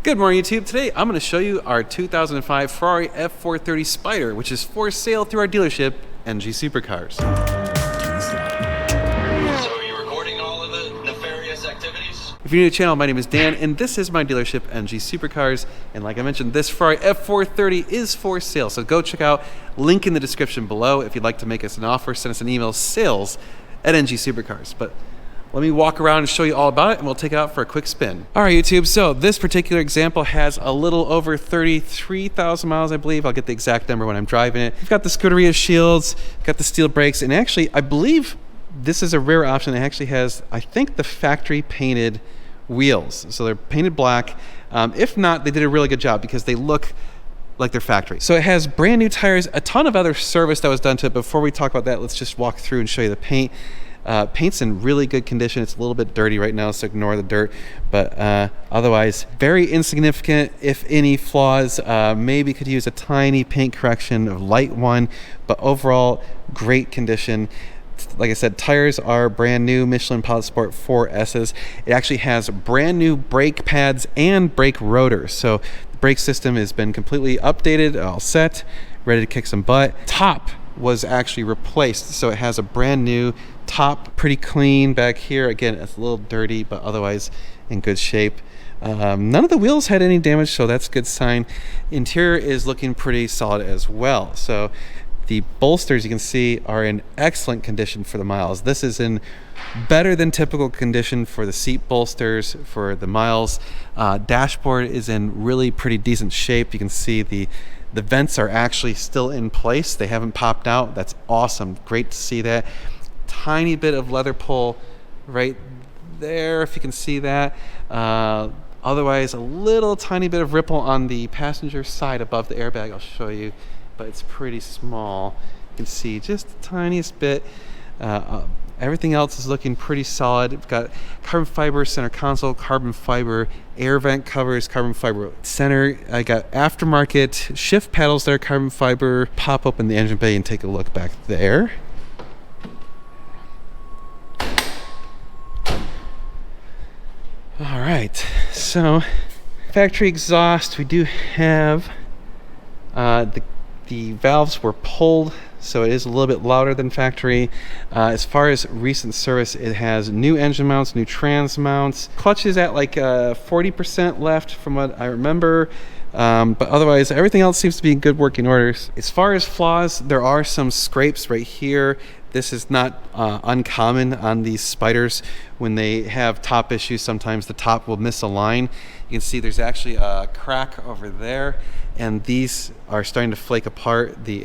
Good morning, YouTube. Today I'm going to show you our 2005 Ferrari F430 Spider, which is for sale through our dealership, NG Supercars. So are you recording all of the nefarious activities? If you're new to the channel, my name is Dan, and this is my dealership, NG Supercars. And like I mentioned, this Ferrari F430 is for sale, so go check out, link in the description below. If you'd like to make us an offer, send us an email, sales@NG Supercars. But let me walk around and show you all about it, and we'll take it out for a quick spin. All right, YouTube, so this particular example has a little over 33,000 miles, I believe. I'll get the exact number when I'm driving it. You've got the Scuderia shields, got the steel brakes, and actually, I believe this is a rare option. It actually has, I think, the factory painted wheels. So they're painted black. If not, they did a really good job because they look like they're factory. So it has brand new tires, a ton of other service that was done to it. Before we talk about that, let's just walk through and show you the paint. Paint's in really good condition. It's a little bit dirty right now, so ignore the dirt, but otherwise very insignificant, if any, flaws. Maybe could use a tiny paint correction, a light one, but overall great condition. Like I said, tires are brand new, Michelin Pilot Sport 4S's. It actually has brand new brake pads and brake rotors, so the brake system has been completely updated, all set, ready to kick some butt. Top was actually replaced, so it has a brand new top, pretty clean back here. Again, it's a little dirty, but otherwise in good shape. None of the wheels had any damage, so that's a good sign. Interior is looking pretty solid as well. So the bolsters, you can see, are in excellent condition for the miles. This is in better than typical condition for the seat bolsters for the miles. Dashboard is in really pretty decent shape. You can see the vents are actually still in place. They haven't popped out. That's awesome. Great to see that. Tiny bit of leather pull right there, if you can see that. Otherwise, a little tiny bit of ripple on the passenger side above the airbag. I'll show you, but it's pretty small. You can see just the tiniest bit. Everything else is looking pretty solid. We've got carbon fiber center console, carbon fiber air vent covers, carbon fiber center. I got aftermarket shift paddles that are carbon fiber. Pop open the engine bay and take a look back there. All right, so factory exhaust, we do have the valves were pulled, so it is a little bit louder than factory. As far as recent service, it has new engine mounts, new trans mounts. Clutch is at like 40% left from what I remember, but otherwise everything else seems to be in good working orders. As far as flaws, there are some scrapes right here. This is not uncommon on these Spiders. When they have top issues, sometimes the top will misalign. You can see there's actually a crack over there, and these are starting to flake apart, the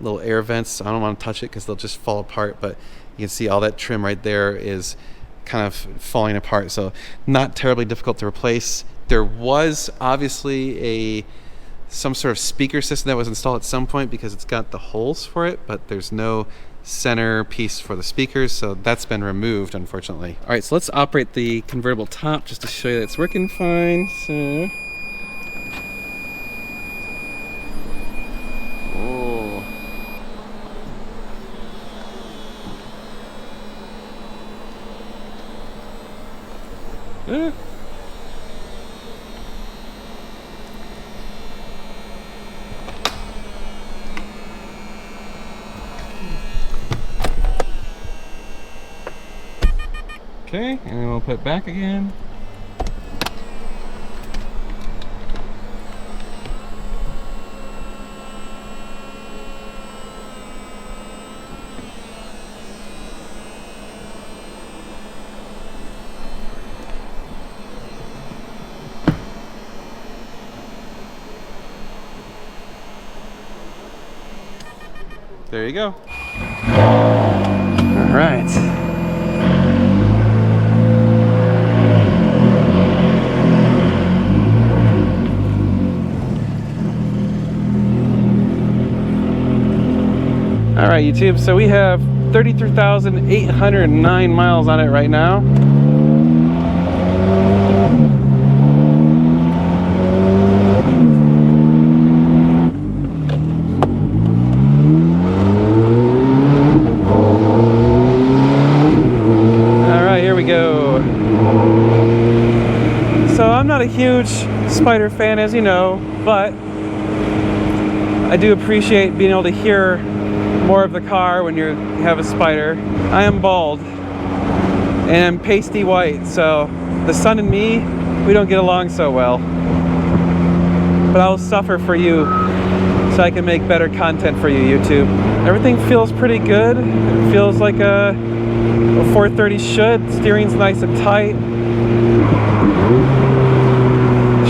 little air vents. I don't want to touch it because they'll just fall apart, but you can see all that trim right there is kind of falling apart, so not terribly difficult to replace. There was obviously some sort of speaker system that was installed at some point because it's got the holes for it, but there's no center piece for the speakers, so that's been removed, unfortunately. All right, so let's operate the convertible top just to show you that it's working fine. So, okay, and then we'll put it back again. There you go. All right. All right, YouTube, so we have 33,809 miles on it right now. So I'm not a huge Spider fan, as you know, but I do appreciate being able to hear more of the car when you have a Spider. I am bald and I'm pasty white, so the sun and me, we don't get along so well. But I'll suffer for you so I can make better content for you, YouTube. Everything feels pretty good. It feels like a 430 should. Steering's nice and tight.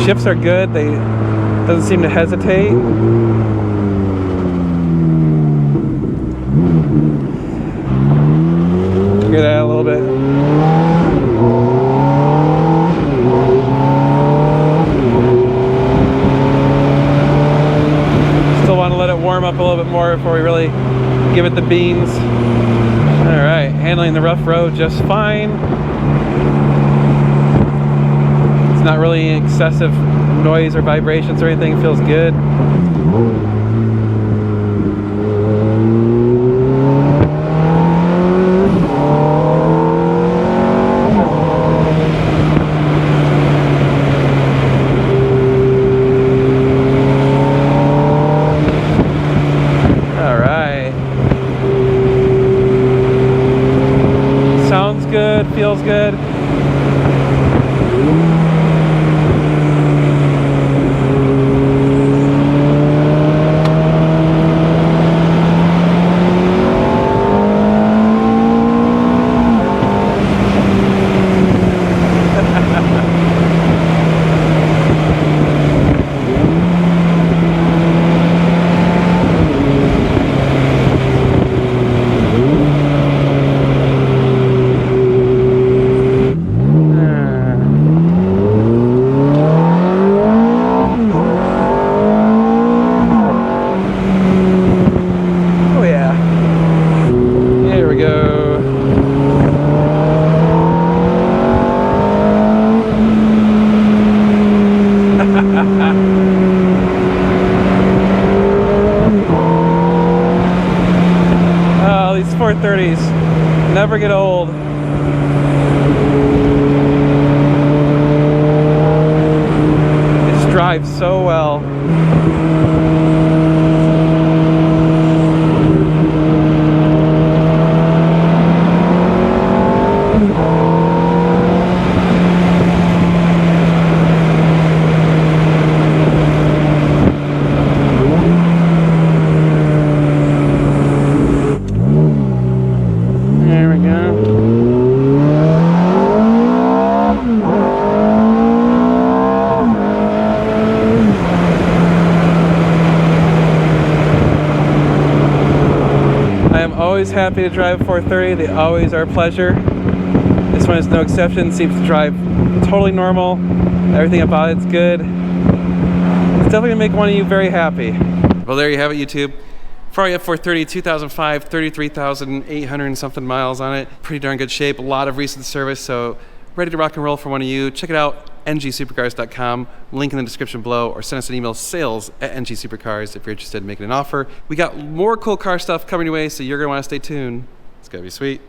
Shifts are good. They doesn't seem to hesitate. Get that a little bit. Still want to let it warm up a little bit more before we really give it the beans. All right, handling the rough road just fine. It's not really excessive noise or vibrations or anything. It feels good. Good, feels good. Oh, these 430s never get old. It just drives so well. There we go. I am always happy to drive a 430. They always are a pleasure. This one is no exception. Seems to drive totally normal. Everything about it's good. It's definitely gonna make one of you very happy. Well, there you have it, YouTube. Ferrari F430 2005, 33,800 and something miles on it. Pretty darn good shape, a lot of recent service, so ready to rock and roll for one of you. Check it out, ngsupercars.com, link in the description below, or send us an email, sales@ngsupercars, if you're interested in making an offer. We got more cool car stuff coming your way, so you're gonna wanna stay tuned. It's gonna be sweet.